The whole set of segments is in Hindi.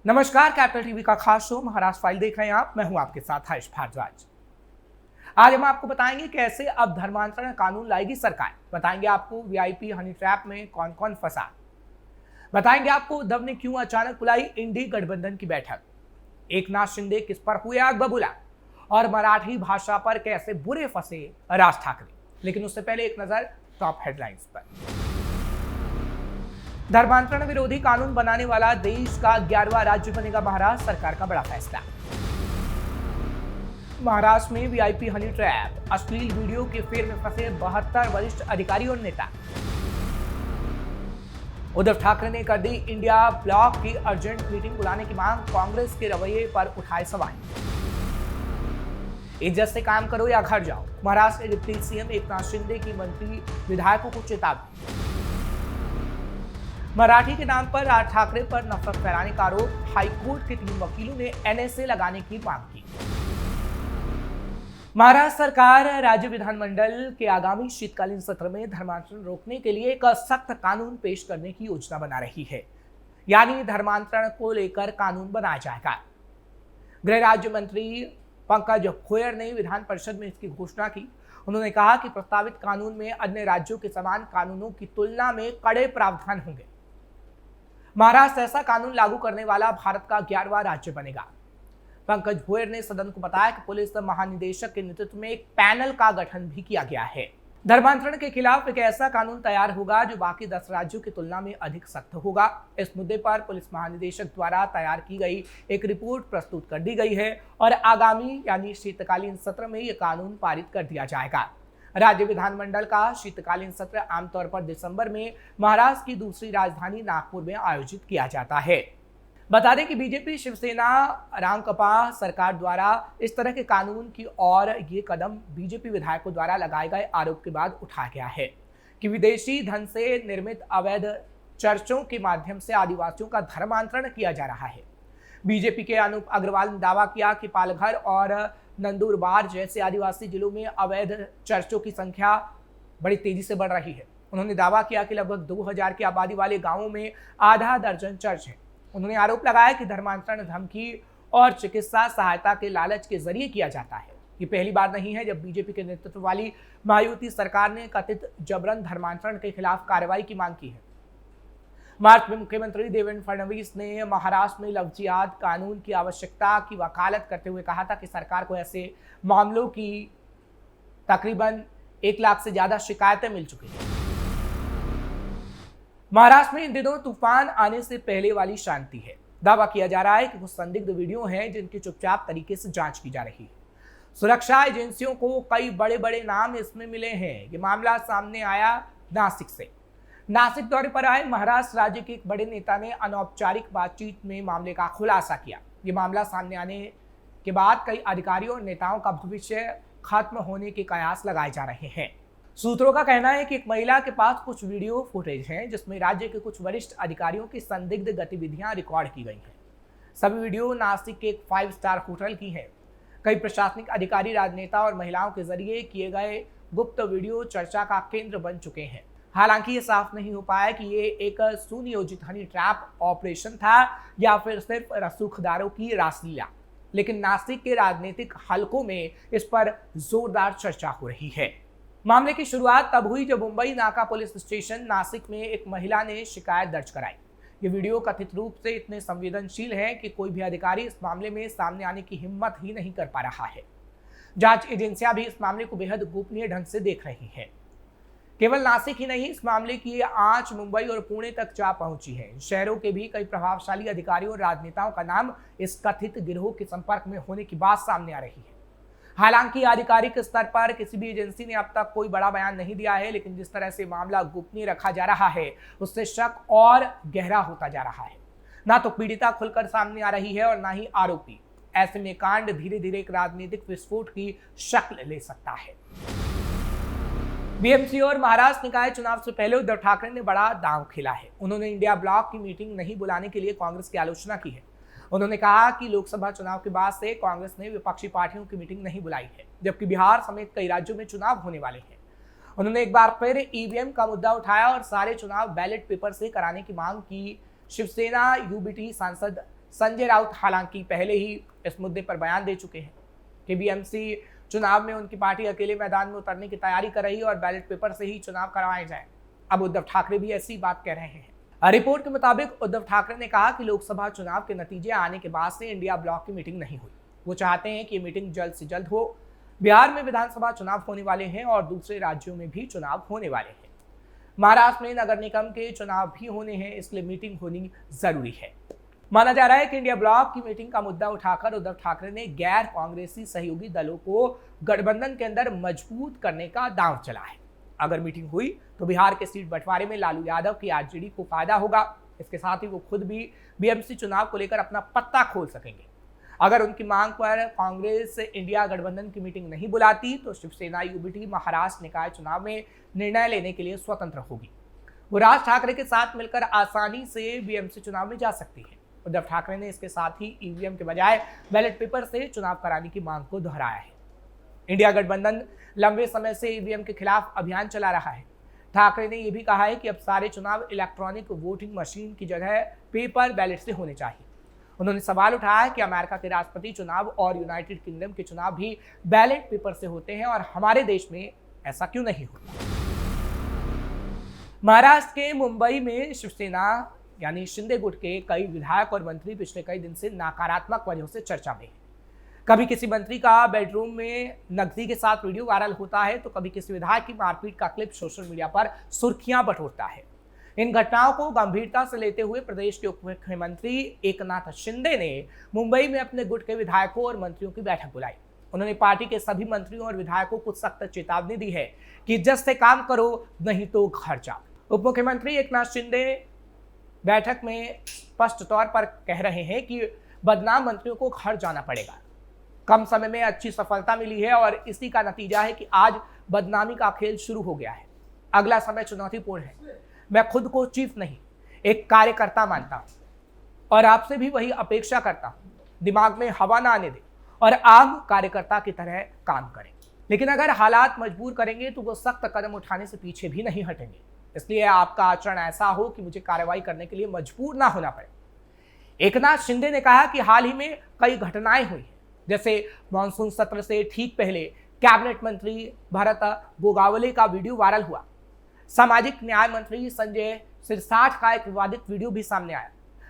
नमस्कार, कैपिटल टीवी का खास शो महाराष्ट्र फाइल देख रहे हैं आप। मैं हूं आपके साथ हर्ष भारद्वाज। आज हम आपको बताएंगे कैसे अब धर्मांतरण कानून लाएगी सरकार। बताएंगे आपको वीआईपी हनी ट्रैप में कौन कौन फंसा। बताएंगे आपको उद्धव ने क्यों अचानक बुलाई इंडी गठबंधन की बैठक। एकनाथ शिंदे किस पर हुए आग बबूला और मराठी भाषा पर कैसे बुरे फंसे राज ठाकरे। लेकिन उससे पहले एक नजर टॉप हेडलाइंस पर। धर्मांतरण विरोधी कानून बनाने वाला देश का 11वां राज्य बनेगा महाराष्ट्र, सरकार का बड़ा फैसला। महाराष्ट्र में वीआईपी हनी ट्रैप, अश्लील वीडियो के फेर में फंसे 72 वरिष्ठ अधिकारी और नेता। उद्धव ठाकरे ने कर दी इंडिया ब्लॉक की अर्जेंट मीटिंग बुलाने की मांग, कांग्रेस के रवैये पर उठाए सवाल। इज्जत से काम करो या घर जाओ, महाराष्ट्र के डिप्टी सीएम एकनाथ शिंदे की मंत्री विधायकों को चेतावनी। मराठी के नाम पर राज ठाकरे पर नफरत फैलाने का आरोप, हाईकोर्ट के 3 वकीलों ने एनएसए लगाने की मांग की। महाराष्ट्र सरकार राज्य विधानमंडल के आगामी शीतकालीन सत्र में धर्मांतरण रोकने के लिए एक सख्त कानून पेश करने की योजना बना रही है, यानी धर्मांतरण को लेकर कानून बनाया जाएगा। गृह राज्य मंत्री पंकज भोयर ने विधान परिषद में इसकी घोषणा की। उन्होंने कहा कि प्रस्तावित कानून में अन्य राज्यों के समान कानूनों की तुलना में कड़े प्रावधान होंगे। महाराष्ट्र ऐसा कानून लागू करने वाला भारत का 11वां राज्य बनेगा। पंकज भोयर ने सदन को बताया कि पुलिस महानिदेशक के नेतृत्व में एक पैनल का गठन भी किया गया है। धर्मांतरण के खिलाफ एक ऐसा कानून तैयार होगा जो बाकी 10 राज्यों की तुलना में अधिक सख्त होगा। इस मुद्दे पर पुलिस महानिदेशक द्वारा तैयार की गई एक रिपोर्ट प्रस्तुत कर दी गई है और आगामी यानी शीतकालीन सत्र में यह कानून पारित कर दिया जाएगा। राज्य विधानमंडल का शीतकालीन सत्र आमतौर पर दिसंबर में महाराष्ट्र की दूसरी राजधानी नागपुर में आयोजित किया जाता है। बता दें कि बीजेपी, शिवसेना, रामकपा सरकार द्वारा इस तरह के कानून की और ये कदम बीजेपी विधायकों द्वारा लगाए गए आरोप के बाद उठाया गया है कि विदेशी धन से निर्मित अवैध चर्चों के माध्यम से आदिवासियों का धर्मांतरण किया जा रहा है। बीजेपी के अनूप अग्रवाल ने दावा किया कि पालघर और नंदुरबार जैसे आदिवासी जिलों में अवैध चर्चों की संख्या बड़ी तेजी से बढ़ रही है। उन्होंने दावा किया कि लगभग 2000 की आबादी वाले गांवों में आधा दर्जन चर्च है। उन्होंने आरोप लगाया कि धर्मांतरण धमकी और चिकित्सा सहायता के लालच के जरिए किया जाता है। ये पहली बार नहीं है जब बीजेपी के नेतृत्व वाली महायुति सरकार ने कथित जबरन धर्मांतरण के खिलाफ कार्रवाई की मांग की है। मार्च में मुख्यमंत्री देवेंद्र फडणवीस ने महाराष्ट्र में लव जिहाद कानून की आवश्यकता की वकालत करते हुए कहा था कि सरकार को ऐसे मामलों की तकरीबन 1 लाख से ज्यादा शिकायतें मिल चुकी हैं। महाराष्ट्र में इन दिनों तूफान आने से पहले वाली शांति है। दावा किया जा रहा है कि कुछ संदिग्ध वीडियो हैं जिनकी चुपचाप तरीके से जांच की जा रही है। सुरक्षा एजेंसियों को कई बड़े बड़े नाम इसमें मिले हैं। ये मामला सामने आया नासिक से। नासिक दौरे पर आए महाराष्ट्र राज्य के एक बड़े नेता ने अनौपचारिक बातचीत में मामले का खुलासा किया। ये मामला सामने आने के बाद कई अधिकारियों और नेताओं का भविष्य खत्म होने के कयास लगाए जा रहे हैं। सूत्रों का कहना है कि एक महिला के पास कुछ वीडियो फुटेज हैं जिसमें राज्य के कुछ वरिष्ठ अधिकारियों की संदिग्ध गतिविधियां रिकॉर्ड की गई हैं। सभी वीडियो नासिक के एक 5 स्टार होटल की है। कई प्रशासनिक अधिकारी, राजनेता और महिलाओं के जरिए किए गए गुप्त वीडियो चर्चा का केंद्र बन चुके हैं। हालांकि ये साफ नहीं हो पाया कि ये एक सुनियोजित हनी ट्रैप ऑपरेशन था या फिर सिर्फ रसूखदारों की रासलीला, लेकिन नासिक के राजनीतिक हलकों में इस पर जोरदार चर्चा हो रही है। मामले की शुरुआत तब हुई जब मुंबई नाका पुलिस स्टेशन नासिक में एक महिला ने शिकायत दर्ज कराई। ये वीडियो कथित रूप से इतने संवेदनशील है कि कोई भी अधिकारी इस मामले में सामने आने की हिम्मत ही नहीं कर पा रहा है। जांच एजेंसियां भी इस मामले को बेहद गोपनीय ढंग से देख रही हैं। केवल नासिक ही नहीं, इस मामले की आंच मुंबई और पुणे तक जा पहुंची है। शहरों के भी कई प्रभावशाली अधिकारियों और राजनेताओं का नाम इस कथित गिरोह के संपर्क में होने की बात सामने आ रही है। हालांकि आधिकारिक स्तर पर किसी भी एजेंसी ने अब तक कोई बड़ा बयान नहीं दिया है, लेकिन जिस तरह से मामला गोपनीय रखा जा रहा है उससे शक और गहरा होता जा रहा है। ना तो पीड़िता खुलकर सामने आ रही है और ना ही आरोपी। ऐसे में कांड धीरे धीरे एक राजनीतिक विस्फोट की शक्ल ले सकता है। बीएमसी और महाराष्ट्र निकाय चुनाव से पहले उद्धव ठाकरे ने बड़ा दांव खेला है। उन्होंने इंडिया ब्लॉक की मीटिंग नहीं बुलाने के लिए कांग्रेस की आलोचना की है। उन्होंने कहा कि लोकसभा चुनाव के बाद से कांग्रेस ने विपक्षी पार्टियों की मीटिंग नहीं बुलाई है, जबकि बिहार समेत कई राज्यों में चुनाव होने वाले हैं। उन्होंने एक बार फिर ईवीएम का मुद्दा उठाया और सारे चुनाव बैलेट पेपर से कराने की मांग की। शिवसेना यूबीटी सांसद संजय राउत हालांकि पहले ही इस मुद्दे पर बयान दे चुके हैं कि बीएमसी चुनाव में उनकी पार्टी अकेले मैदान में उतरने की तैयारी कर रही है और बैलेट पेपर से ही चुनाव करवाए जाए। अब उद्धव ठाकरे भी ऐसी बात कह रहे हैं। रिपोर्ट के मुताबिक उद्धव ठाकरे ने कहा कि लोकसभा चुनाव के नतीजे आने के बाद से इंडिया ब्लॉक की मीटिंग नहीं हुई। वो चाहते हैं कि ये मीटिंग जल्द से जल्द हो। बिहार में विधानसभा चुनाव होने वाले हैं और दूसरे राज्यों में भी चुनाव होने वाले हैं। महाराष्ट्र में नगर निगम के चुनाव भी होने हैं, इसलिए मीटिंग होनी जरूरी है। माना जा रहा है कि इंडिया ब्लॉक की मीटिंग का मुद्दा उठाकर उद्धव ठाकरे ने गैर कांग्रेसी सहयोगी दलों को गठबंधन के अंदर मजबूत करने का दांव चला है। अगर मीटिंग हुई तो बिहार के सीट बंटवारे में लालू यादव की आरजेडी को फायदा होगा। इसके साथ ही वो खुद भी बीएमसी चुनाव को लेकर अपना पत्ता खोल सकेंगे। अगर उनकी मांग पर कांग्रेस इंडिया गठबंधन की मीटिंग नहीं बुलाती तो शिवसेना यूबीटी महाराष्ट्र निकाय चुनाव में निर्णय लेने के लिए स्वतंत्र होगी। वो राज ठाकरे के साथ मिलकर आसानी से बीएमसी चुनाव में जा सकती है। उद्धव ठाकरे ने इसके साथ ही ईवीएम के बजाय बैलेट पेपर से चुनाव कराने की मांग को दोहराया है। इंडिया गठबंधन लंबे समय से ईवीएम के खिलाफ अभियान चला रहा है। ठाकरे ने यह भी कहा है कि अब सारे चुनाव इलेक्ट्रॉनिक वोटिंग मशीन की जगह पेपर बैलेट से होने चाहिए। उन्होंने सवाल उठाया कि अमेरिका के राष्ट्रपति चुनाव और यूनाइटेड किंगडम के चुनाव भी बैलेट पेपर से होते हैं और हमारे देश में ऐसा क्यों नहीं होता। महाराष्ट्र के मुंबई में शिवसेना यानी शिंदे गुट के कई विधायक और मंत्री पिछले कई दिन से नकारात्मक वजहों से चर्चा में हैं। कभी किसी मंत्री का बेडरूम में नकदी के साथ वीडियो वायरल होता है तो कभी किसी विधायक की मारपीट का क्लिप सोशल मीडिया पर सुर्खियां बटोरता है। इन घटनाओं को गंभीरता से लेते हुए प्रदेश के उप मुख्यमंत्री एकनाथ शिंदे ने मुंबई में अपने गुट के विधायकों और मंत्रियों की बैठक बुलाई। उन्होंने पार्टी के सभी मंत्रियों और विधायकों को सख्त चेतावनी दी है कि इज्जत से काम करो, नहीं तो घर जाओ। उप मुख्यमंत्री एकनाथ शिंदे बैठक में स्पष्ट तौर पर कह रहे हैं कि बदनाम मंत्रियों को घर जाना पड़ेगा। कम समय में अच्छी सफलता मिली है और इसी का नतीजा है कि आज बदनामी का खेल शुरू हो गया है। अगला समय चुनौतीपूर्ण है। मैं खुद को चीफ नहीं, एक कार्यकर्ता मानता हूं और आपसे भी वही अपेक्षा करता हूं। दिमाग में हवा ना आने दे और आम कार्यकर्ता की तरह काम करें। लेकिन अगर हालात मजबूर करेंगे तो वो सख्त कदम उठाने से पीछे भी नहीं हटेंगे। इसलिए आपका आचरण ऐसा हो कि मुझे कार्रवाई करने के लिए मजबूर ना होना पड़े। एकनाथ शिंदे ने कहा कि हाल ही में कई घटनाएं हुई हैं, जैसे मानसून सत्र से ठीक पहले कैबिनेट मंत्री भरत गोगावले का वीडियो वायरल हुआ। सामाजिक न्याय मंत्री संजय सिरसाठ का एक विवादित वीडियो भी सामने आया।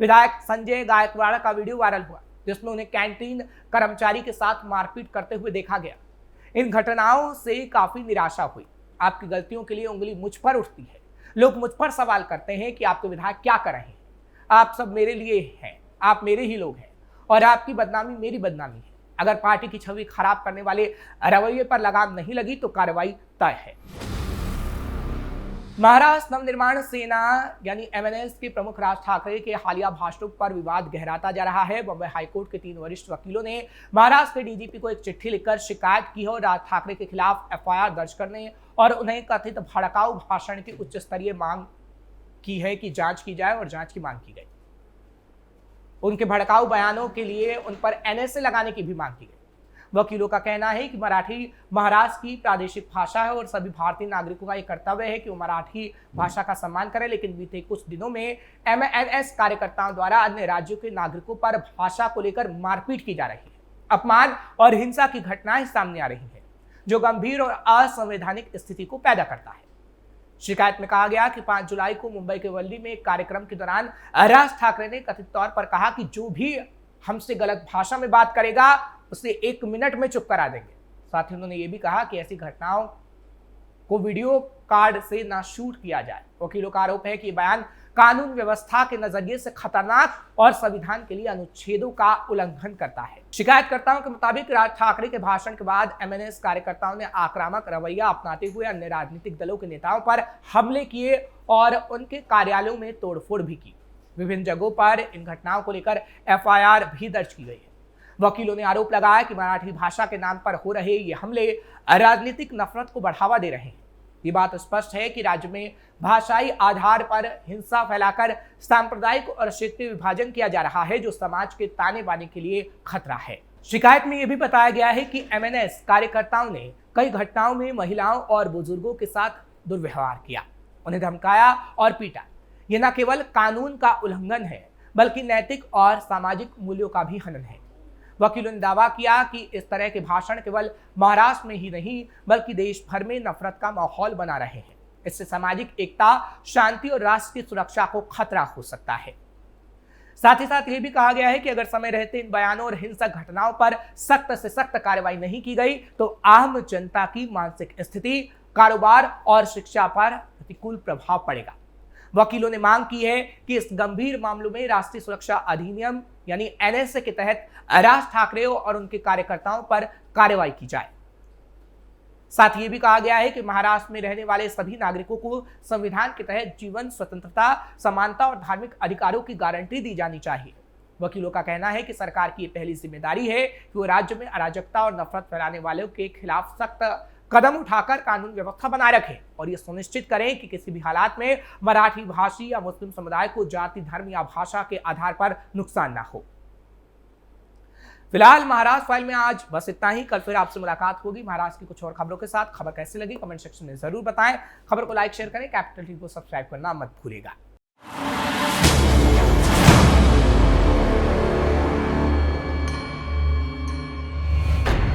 विधायक संजय गायकवाड़ का वीडियो वायरल हुआ जिसमें उन्हें कैंटीन कर्मचारी के साथ मारपीट करते हुए देखा गया। इन घटनाओं से काफी निराशा हुई। आपकी गलतियों के लिए उंगली मुझ पर उठती है। लोग मुझ पर सवाल करते हैं कि आपके विधायक क्या कर रहे हैं। आप सब मेरे लिए हैं, आप मेरे ही लोग हैं और आपकी बदनामी मेरी बदनामी है। अगर पार्टी की छवि खराब करने वाले रवैये पर लगाम नहीं लगी तो कार्रवाई तय है। महाराष्ट्र नवनिर्माण सेना यानी एमएनएस के प्रमुख राज ठाकरे के हालिया भाषणों पर विवाद गहराता जा रहा है। बंबई हाईकोर्ट के 3 वरिष्ठ वकीलों ने महाराष्ट्र के डीजीपी को एक चिट्ठी लिखकर शिकायत की है और राज ठाकरे के खिलाफ एफआईआर दर्ज करने और उन्हें कथित भड़काऊ भाषण की उच्च स्तरीय मांग की है कि जांच की जाए और जांच की मांग की गई। उनके भड़काऊ बयानों के लिए उन पर एनएसए लगाने की भी मांग की गई। वकीलों का कहना है कि मराठी महाराष्ट्र की प्रादेशिक भाषा है और सभी भारतीय नागरिकों का यह कर्तव्य है कि वो मराठी भाषा का सम्मान करें। लेकिन बीते कुछ दिनों में एमएनएस कार्यकर्ताओं द्वारा अन्य राज्यों के नागरिकों पर भाषा को लेकर मारपीट की जा रही है। अपमान और हिंसा की घटनाएं सामने आ रही हैं, जो गंभीर और असंवैधानिक स्थिति को पैदा करता है। शिकायत में कहा गया कि 5 जुलाई को मुंबई के वर्ली में एक कार्यक्रम के दौरान राज ठाकरे ने कथित तौर पर कहा कि जो भी हमसे गलत भाषा में बात करेगा उसे 1 मिनट में चुप करा देंगे। साथ ही उन्होंने ये भी कहा कि ऐसी घटनाओं को वीडियो कार्ड से ना शूट किया जाए। वकीलों का आरोप है कि ये बयान कानून व्यवस्था के नजरिए से खतरनाक और संविधान के लिए अनुच्छेदों का उल्लंघन करता है। शिकायतकर्ताओं के मुताबिक राज ठाकरे के भाषण के बाद एमएनएस कार्यकर्ताओं ने आक्रामक रवैया अपनाते हुए अन्य राजनीतिक दलों के नेताओं पर हमले किए और उनके कार्यालयों में तोड़फोड़ भी की। विभिन्न जगहों पर इन घटनाओं को लेकर एफआईआर भी दर्ज की गई है। वकीलों ने आरोप लगाया कि मराठी भाषा के नाम पर हो रहे ये हमले राजनीतिक नफरत को बढ़ावा दे रहे हैं। ये बात स्पष्ट है कि राज्य में भाषाई आधार पर हिंसा फैलाकर सांप्रदायिक और क्षेत्रीय विभाजन किया जा रहा है, जो समाज के ताने बाने के लिए खतरा है। शिकायत में यह भी बताया गया है कि एमएनएस कार्यकर्ताओं ने कई घटनाओं में महिलाओं और बुजुर्गों के साथ दुर्व्यवहार किया, उन्हें धमकाया और पीटा। यह न केवल कानून का उल्लंघन है बल्कि नैतिक और सामाजिक मूल्यों का भी हनन है। वकीलों ने दावा किया कि इस तरह के भाषण केवल महाराष्ट्र में ही नहीं बल्कि देश भर में नफरत का माहौल बना रहे हैं। इससे सामाजिक एकता, शांति और राष्ट्र की सुरक्षा को खतरा हो सकता है। साथ ही साथ यह भी कहा गया है कि अगर समय रहते इन बयानों और हिंसक घटनाओं पर सख्त से सख्त कार्रवाई नहीं की गई तो आम जनता की मानसिक स्थिति, कारोबार और शिक्षा पर प्रतिकूल प्रभाव पड़ेगा। वकीलों ने मांग की है कि इस गंभीर मामलों में राष्ट्रीय सुरक्षा अधिनियम यानी एनएसए के तहत राज ठाकरे और उनके कार्यकर्ताओं पर कार्रवाई की जाए। साथ ही ये भी कहा गया है कि महाराष्ट्र में रहने वाले सभी नागरिकों को संविधान के तहत जीवन, स्वतंत्रता, समानता और धार्मिक अधिकारों की गारंटी दी जानी चाहिए। वकीलों का कहना है कि सरकार की पहली जिम्मेदारी है कि वो राज्य में अराजकता और नफरत फैलाने वालों के खिलाफ सख्त कदम उठाकर कानून व्यवस्था बनाए रखें और ये सुनिश्चित करें कि किसी भी हालात में मराठी भाषी या मुस्लिम समुदाय को जाति, धर्म या भाषा के आधार पर नुकसान ना हो। फिलहाल महाराष्ट्र फाइल में आज बस इतना ही। कल फिर आपसे मुलाकात होगी महाराष्ट्र की कुछ और खबरों के साथ। खबर कैसी लगी कमेंट सेक्शन में जरूर बताएं। खबर को लाइक शेयर करें। कैपिटल टीवी को सब्सक्राइब करना मत भूलिएगा।